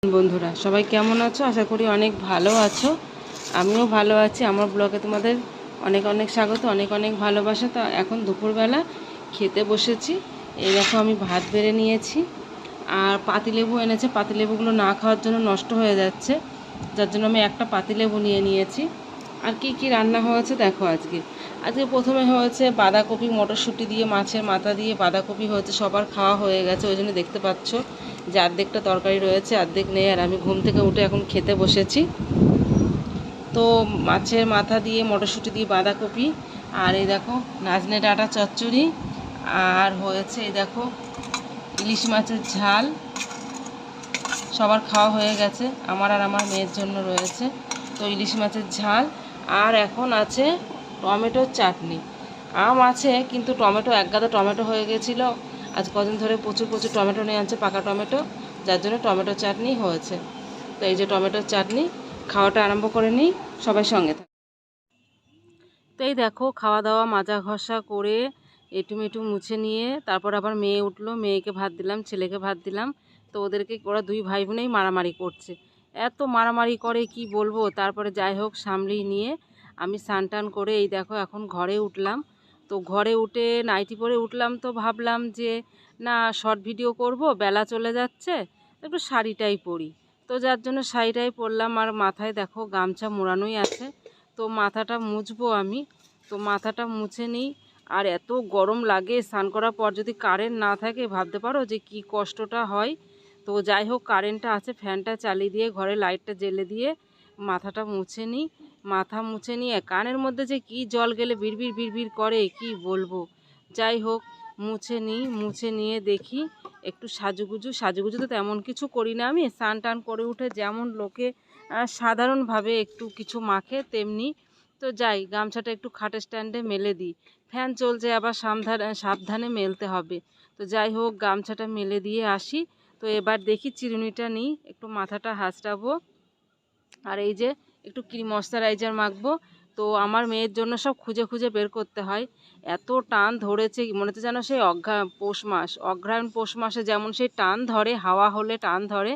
বন্ধুরা সবাই কেমন আছো? আশা করি অনেক ভালো আছো। আমিও ভালো আছি। আমার ব্লগে তোমাদের অনেক অনেক স্বাগত, অনেক অনেক ভালোবাসা। তো এখন দুপুরবেলা খেতে বসেছি। এই দেখো আমি ভাত বেড়ে নিয়েছি আর পাতিলেবু এনেছে। পাতিলেবুগুলো না খাওয়ার জন্য নষ্ট হয়ে যাচ্ছে, যার জন্য আমি একটা পাতিলেবু নিয়ে নিয়েছি। আর কি কি রান্না হয়েছে দেখো। আজকে প্রথমে হয়েছে বাঁধাকপি মটরশুঁটি দিয়ে, মাছের মাথা দিয়ে বাঁধাকপি হয়েছে। সবার খাওয়া হয়ে গেছে, ওই জন্য দেখতে পাচ্ছ যে অর্ধেকটা তরকারি রয়েছে, অর্ধেক নেই। আর আমি ঘুম থেকে উঠে এখন খেতে বসেছি। তো মাছের মাথা দিয়ে মটরশুঁটি দিয়ে বাঁধাকপি, আর এই দেখো নাজনে ডাঁটা চচ্চড়ি, আর হয়েছে এই দেখো ইলিশ মাছের ঝাল। সবার খাওয়া হয়ে গেছে, আমার আর আমার মেয়ের জন্য রয়েছে তো ইলিশ মাছের ঝাল। আর এখন আছে টমেটোর চাটনি। আম আছে কিন্তু টমেটো একগাদা টমেটো হয়ে গেছিলো। আজ কদিন ধরে প্রচুর প্রচুর টমেটো নিয়ে আনছে, পাকা টমেটো, যার জন্য টমেটো চাটনি হয়েছে। তো এই যে টমেটোর চাটনি, খাওয়াটা আরম্ভ করে নিই, সবাই সঙ্গে থাকে। তো এই দেখো খাওয়া দাওয়া মাজা ঘষা করে একটু মেটু মুছে নিয়ে তারপর আবার মেয়ে উঠলো, মেয়েকে ভাত দিলাম, ছেলেকে ভাত দিলাম। তো ওদেরকে ওরা দুই ভাই বোনেই মারামারি করছে, এত মারামারি করে কি বলবো। তারপরে যাই হোক সামলিয়ে নিয়ে আমি স্নান টান করে এই দেখো এখন ঘরে উঠলাম। তো ঘরে উঠে নাইটি পরে উঠলাম, তো ভাবলাম যে না শর্ট ভিডিও করব, বেলা চলে যাচ্ছে, একটু শাড়িটাই পরি। তো যার জন্য শাড়িটাই পরলাম। আর মাথায় দেখো গামছা মোড়ানোই আছে, তো মাথাটা মুছবো আমি। তো মাথাটা মুছে নিই। আর এত গরম লাগে, স্নান করার পর যদি কারেন্ট না থাকে ভাবতে পারো যে কি কষ্টটা হয়। তো যাই হোক কারেন্টটা আছে, ফ্যানটা চালিয়ে দিয়ে ঘরে লাইটটা জ্বেলে দিয়ে মাথাটা মুছে নিই। মাথা মুছে নিয়ে কানের মধ্যে যে কি জল গেলে বিড়বিড় বিড়বিড় করে কি বলবো। যাই হোক মুছে নিই, মুছে নিয়ে দেখি একটু সাজুগুজু তো তেমন কিছু করি না আমি। স্নান টান করে উঠে যেমন লোকে সাধারণভাবে একটু কিছু মাখে তেমনি। তো যাই গামছাটা একটু খাটের স্ট্যান্ডে মেলে দিই, ফ্যান চলছে আবার সাবধানে মেলতে হবে। তো যাই হোক গামছাটা মেলে দিয়ে আসি। তো এবার দেখি চিরুনিটা নিই, একটু মাথাটা হাঁচড়াবো। আর এই যে একটু ক্রিম ময়শ্চারাইজার মাখবো। তো আমার মেয়ের জন্য সব খুঁজে খুঁজে বের করতে হয়, এত টান ধরেছে মনে হচ্ছে যেন সেই অঘ্রায়ণ পৌষ মাসে যেমন সেই টান ধরে, হাওয়া হলে টান ধরে,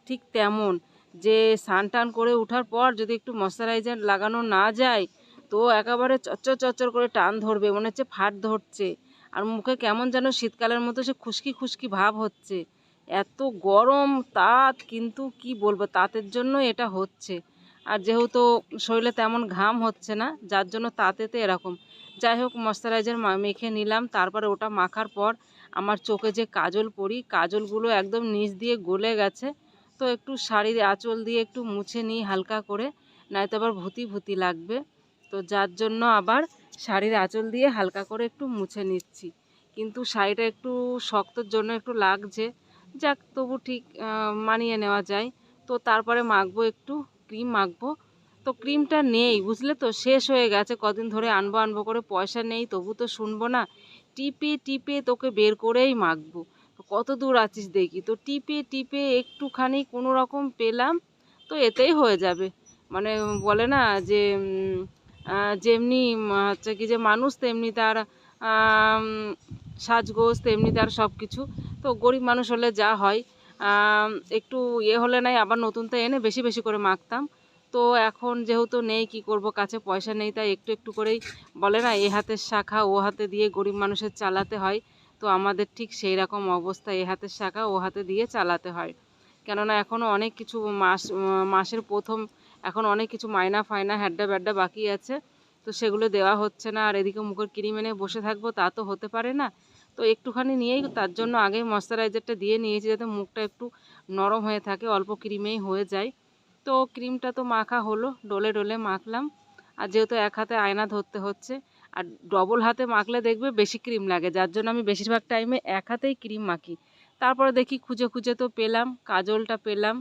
ঠিক তেমন। যে স্নান টান করে ওঠার পর যদি একটু ময়শ্চারাইজার লাগানো না যায় তো একেবারে চচ্চর চচ্চর করে টান ধরবে, মনে হচ্ছে ফাট ধরছে। আর মুখে কেমন যেন শীতকালের মতো সে খুশকি খুশকি ভাব হচ্ছে। এত গরম তাত, কিন্তু কি বলবো তাতের জন্য এটা হচ্ছে। আর যেহেতু শরীরে তেমন ঘাম হচ্ছে না, যার জন্য তাতেতে এরকম। যাই হোক ময়শ্চারাইজার মেখে নিলাম। তারপরে ওটা মাখার পর আমার চোখে যে কাজল পরি, কাজলগুলো একদম নিচ দিয়ে গলে গেছে। তো একটু শাড়ির আঁচল দিয়ে একটু মুছে নিই হালকা করে, নয়তো আবার ভূতি ভূতি লাগবে। তো যার জন্য আবার শাড়ির আঁচল দিয়ে হালকা করে একটু মুছে নিচ্ছি। কিন্তু শাড়িটা একটু শক্তর জন্য একটু লাগছে, যাক তবু ঠিক মানিয়ে নেওয়া যায়। তো তারপরে মাখবো, একটু ক্রিম মাখবো। তো ক্রিমটা নেই বুঝলে, তো শেষ হয়ে গেছে, কদিন ধরে আনবো আনবো করে পয়সা নেই, তবু তো শুনবো না। টিপে টিপে তোকে বের করেই মাখবো। তো কত দূর আছিস দেখি। তো টিপে টিপে একটুখানি কোনো রকম পেলাম, তো এতেই হয়ে যাবে। মানে বলে না যে যেমনি হচ্ছে কি যে মানুষ তেমনি তার সাজগোজ, তেমনি তার সব কিছু। তো গরিব মানুষ হলে যা হয়, একটু হলে নাই আবার নতুনটা এনে বেশি বেশি করে মাখতাম। তো এখন যেহেতু নেই, কি করব, কাছে পয়সা নেই, তাই একটু একটু করেই বলে না এ হাতের শাখা ও হাতে দিয়ে গরিব মানুষের চালাতে হয়। তো আমাদের ঠিক সেই রকম অবস্থা, এ হাতের শাখা ও হাতে দিয়ে চালাতে হয়। কেননা এখনও অনেক কিছু মাসের প্রথম, এখন অনেক কিছু মাইনা ফায়না হ্যাড্ডা ব্যাড্ডা বাকি আছে। তো সেগুলো দেওয়া হচ্ছে না, আর এদিকে মুখের ক্রিম এনে বসে থাকবো তা তো হতে পারে না। তো একটুখানি নিয়েই তার জন্য আগেই ময়শ্চারাইজারটা দিয়ে নিয়েছি, যাতে মুখটা একটু নরম হয়ে থাকে, অল্প ক্রিমেই হয়ে যায়। তো ক্রিমটা তো মাখা হলো, ডলে ডলে মাখলাম। আর যেহেতু এক হাতে আয়না ধরতে হচ্ছে, আর ডবল হাতে মাখলে দেখবে বেশি ক্রিম লাগে, যার জন্য আমি বেশিরভাগ টাইমে এক হাতেই ক্রিম মাখি। তারপরে দেখি খুঁজে খুঁজে তো পেলাম, কাজলটা পেলাম,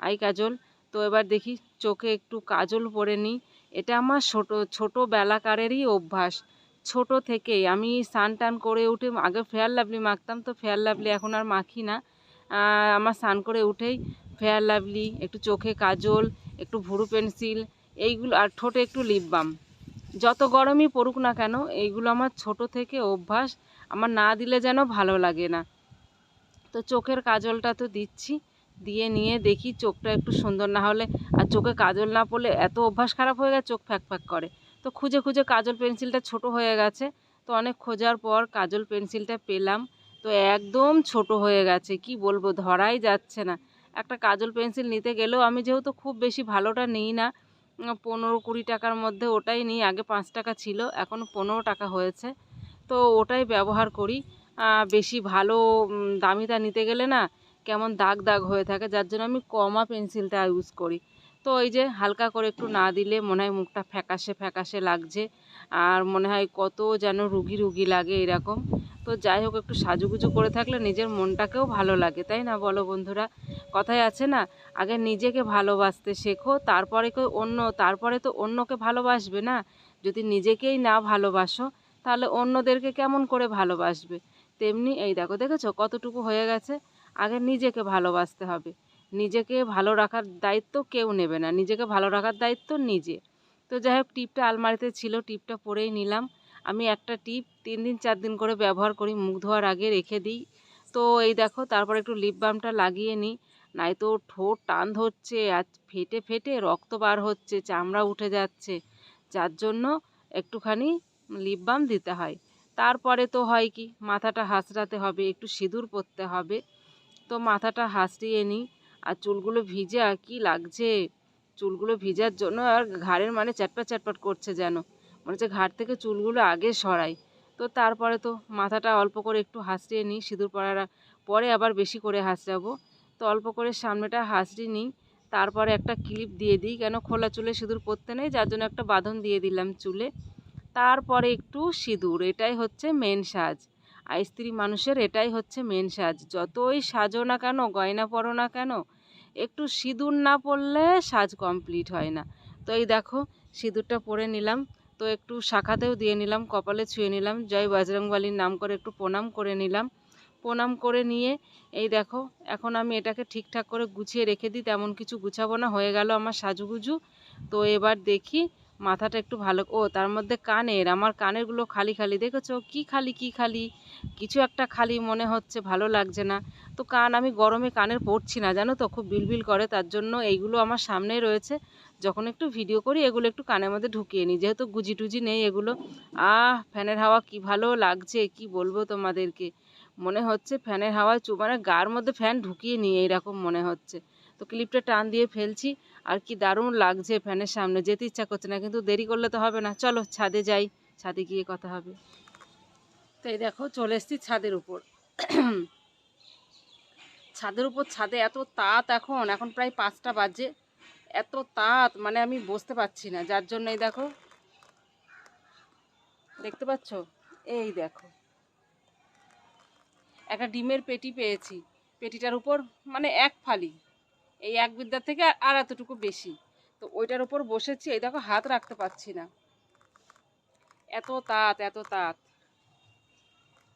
আই কাজল। তো এবার দেখি চোখে একটু কাজল পরে নিই। এটা আমার ছোটোবেলাকারেরই অভ্যাস। ছোট থেকেই আমি স্নান টান করে উঠে আগে ফেয়ার লাভলি মাখতাম, তো ফেয়ার লাভলি এখন আর মাখি না। আমার স্নান করে উঠেই ফেয়ার লাভলি, একটু চোখে কাজল, একটু ভুরু পেন্সিল, এইগুলো, আর ঠোঁটে একটু লিপ বাম। যত গরমই পড়ুক না কেন এইগুলো আমার ছোট থেকে অভ্যাস, আমার না দিলে যেন ভালো লাগে না। তো চোখের কাজলটা তো দিচ্ছি, দিয়ে নিয়ে দেখি চোখটা একটু সুন্দর না হলে, আর চোখে কাজল না পড়লে এত অভ্যাস খারাপ হয়ে গেছে, চোখ ফ্যাক ফ্যাক করে। তো খুঁজে খুঁজে কাজল পেন্সিলটা ছোট হয়ে গেছে, তো অনেক খোঁজার পর কাজল পেন্সিলটা পেলাম। তো একদম ছোট হয়ে গেছে, কি বলবো, ধরাই যাচ্ছে না। একটা কাজল পেন্সিল নিতে গেলেও আমি যেহেতু খুব বেশি ভালোটা নিই না, 15-20 টাকার মধ্যে ওটাই নিই। আগে 5 টাকা ছিল, এখন 15 টাকা হয়েছে, তো ওটাই ব্যবহার করি। বেশি ভালো দামিটা নিতে গেলে না কেমন দাগ দাগ হয়ে থাকে, যার জন্য আমি কমা পেন্সিলটা ইউজ করি। তো এই যে হালকা করে একটু না দিলে মনে হয় মুখটা ফ্যাকাশে ফ্যাকাশে লাগছে, আর মনে হয় কত যেন রুগী রুগী লাগে এরকম। তো যাই হোক, একটু সাজুগুজু করে থাকলে নিজের মনটাকেও ভালো লাগে, তাই না বলো বন্ধুরা? কথায় আছে না, আগে নিজেকে ভালোবাসতে শেখো, তারপরে তো অন্যকে ভালোবাসবে না। যদি নিজেকেই না ভালোবাসো তাহলে অন্যদেরকে কেমন করে ভালোবাসবে? তেমনি এই দেখো, দেখেছো কতটুকু হয়ে গেছে। আগে নিজেকে ভালোবাসতে হবে, নিজেকে ভালো রাখার দায়িত্ব কেউ নেবে না, নিজেকে ভালো রাখার দায়িত্ব নিজে। তো যাই হোক, টিপটা আলমারিতে ছিল, টিপটা পরেই নিলাম। আমি একটা টিপ 3 দিন 4 দিন করে ব্যবহার করি, মুখ ধোয়ার আগে রেখে দিই। তো এই দেখো, তারপর একটু লিপ বামটা লাগিয়ে নিই, নাই তো ঠোঁট টান ধরছে আর ফেটে ফেটে রক্ত বার হচ্ছে, চামড়া উঠে যাচ্ছে, যার জন্য একটুখানি লিপ বাম দিতে হয়। তারপরে তো হয় কি, মাথাটা হাঁচড়াতে হবে, একটু সিঁদুর পরতে হবে। তো মাথাটা হাঁচড়িয়ে নিই, আর চুলগুলো ভিজা কি লাগছে, চুলগুলো ভিজার জন্য আর ঘাড়ের মানে চ্যাটপ্যাট চ্যাটপ্যাট করছে, যেন মনে হচ্ছে ঘাড় থেকে চুলগুলো আগে সরাই। তো তারপরে তো মাথাটা অল্প করে একটু হাঁচড়িয়ে নিই, সিঁদুর পরার পরে আবার বেশি করে হাঁচড়াবো। তো অল্প করে সামনেটা হাঁচড়ি নিই, তারপরে একটা ক্লিপ দিয়ে দিই, কেন খোলা চুলে সিঁদুর পরতে নেই, যার জন্য একটা বাঁধন দিয়ে দিলাম চুলে। তারপরে একটু সিঁদুর, এটাই হচ্ছে মেন সাজ। আর স্ত্রী মানুষের এটাই হচ্ছে মেন সাজ, যতই সাজো না কেন, গয়না পরো না কেন, একটু সিঁদুর না পরলে সাজ কমপ্লিট হয় না। তো এই দেখো, সিঁদুরটা পরে নিলাম, তো একটু শাখাতেও দিয়ে নিলাম, কপালে ছুঁয়ে নিলাম, জয় বজরংবলীর নাম করে একটু প্রণাম করে নিলাম। প্রণাম করে নিয়ে এই দেখো, এখন আমি এটাকে ঠিকঠাক করে গুছিয়ে রেখে দিই, তেমন কিছু গুছাবো না, হয়ে গেল আমার সাজুগুজু। তো এবার দেখি মাথাটা একটু ভালো, ও তার মধ্যে আমার কানেরগুলো খালি খালি, দেখেছো কি খালি কি খালি, কিছু একটা খালি মনে হচ্ছে, ভালো লাগছে না। তো আমি গরমে কানের পরছি না, জানো তো, খুব বিলবিল করে, তার জন্য এইগুলো আমার সামনেই রয়েছে। যখন একটু ভিডিও করি এগুলো একটু কানের মধ্যে ঢুকিয়ে নিই, যেহেতু গুজি টুজি নেই এগুলো। ফ্যানের হাওয়া কি ভালো লাগছে, কি বলবো তোমাদেরকে, মনে হচ্ছে ফ্যানের হাওয়ায় মানে গার মধ্যে ফ্যান ঢুকিয়ে নিয়ে এরকম মনে হচ্ছে। তো ক্লিপটা টান দিয়ে ফেলছি, আর কি দারুণ লাগছে, ফ্যানের সামনে যেতে ইচ্ছা করছে না, কিন্তু দেরি করলে তো হবে না, চলো ছাদে যাই, ছাদে গিয়ে কথা হবে। তো এই দেখো, চলে এসেছি ছাদের উপর। ছাদে এত তাত, এখন এখন প্রায় 5টা বাজে, এত তাত মানে আমি বসতে পারছি না, যার জন্য এই দেখো, দেখতে পাচ্ছ, এই দেখো একটা ডিমের পেটি পেয়েছি, পেটিটার উপর মানে এক ফালি, এই এক বিদ্যার থেকে আর এতটুকু বেশি, তো ওইটার উপর বসেছি, এই দেখো হাত রাখতে পারছি না, এত তাত এত তাত।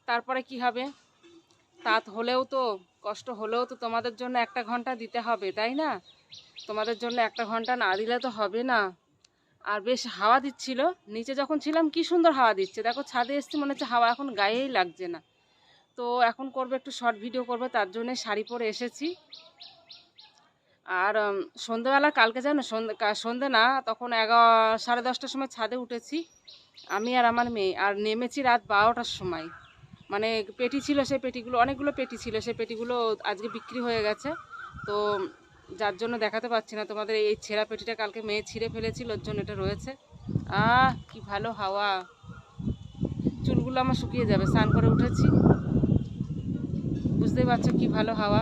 তারপরে কি হবে, তাত হলেও তো, কষ্ট হলেও তো তোমাদের জন্য 1 ঘন্টা দিতে হবে, তাই না? তোমাদের জন্য 1 ঘন্টা না দিলে তো হবে না। আর বেশ হাওয়া দিচ্ছিল, নিচে যখন ছিলাম কি সুন্দর হাওয়া দিচ্ছে, দেখো ছাদে এসছি মনে হচ্ছে হাওয়া এখন গায়েই লাগছে না। তো এখন করবো একটু শর্ট ভিডিও করবো, তার জন্য শাড়ি পরে এসেছি। আর সন্ধ্যেবেলা কালকে জানো, সন্ধ্যে না, তখন 10:30টার সময় ছাদে উঠেছি আমি আর আমার মেয়ে, আর নেমেছি রাত 12টার সময়। মানে পেটি ছিল, সেই পেটিগুলো অনেকগুলো পেটি ছিল, সেই পেটিগুলো আজকে বিক্রি হয়ে গেছে, তো যার জন্য দেখাতে পাচ্ছি না তোমাদের। এই ছেঁড়া পেটিটা কালকে মেয়ে ছিঁড়ে ফেলেছিল, ওর জন্য এটা রয়েছে। কি ভালো হাওয়া, চুলগুলো আমার শুকিয়ে যাবে, স্নান করে উঠেছি, বুঝতেই পারছো কি ভালো হাওয়া।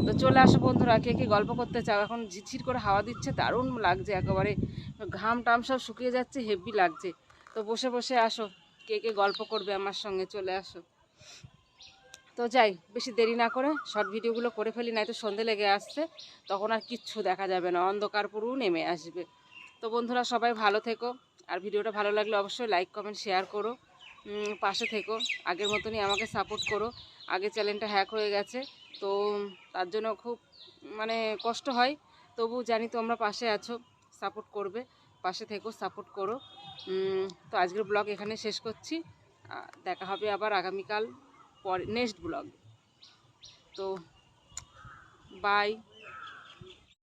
তো চলে আসো বন্ধুরা, কে কে গল্প করতে চাও, এখন ঝিরঝির করে হাওয়া দিচ্ছে, দারুণ লাগছে একেবারে, ঘাম টাম সব শুকিয়ে যাচ্ছে, হেভি লাগছে। তো বসে বসে আসো, কে কে গল্প করবে আমার সঙ্গে, চলে আসো। তো যাই, বেশি দেরি না করে শর্ট ভিডিওগুলো করে ফেলি, নাই তো সন্ধে লেগে আসছে, তখন আর কিচ্ছু দেখা যাবে না, অন্ধকার পুরো নেমে আসবে। তো বন্ধুরা সবাই ভালো থেকো, আর ভিডিওটা ভালো লাগলে অবশ্যই লাইক কমেন্ট শেয়ার করো, পাশে থেকো, আগের মতনই আমাকে সাপোর্ট করো। আগে চ্যানেলটা হ্যাক হয়ে গেছে, তো তার জন্য খুব মানে কষ্ট হয়, তবু জানি তোমরা পাশে আছো, সাপোর্ট করবে, পাশে থেকো, সাপোর্ট করো। তো আজকের ব্লগ এখানে শেষ করছি, দেখা হবে আবার আগামীকাল পরে নেক্সট ব্লগ। তো বাই।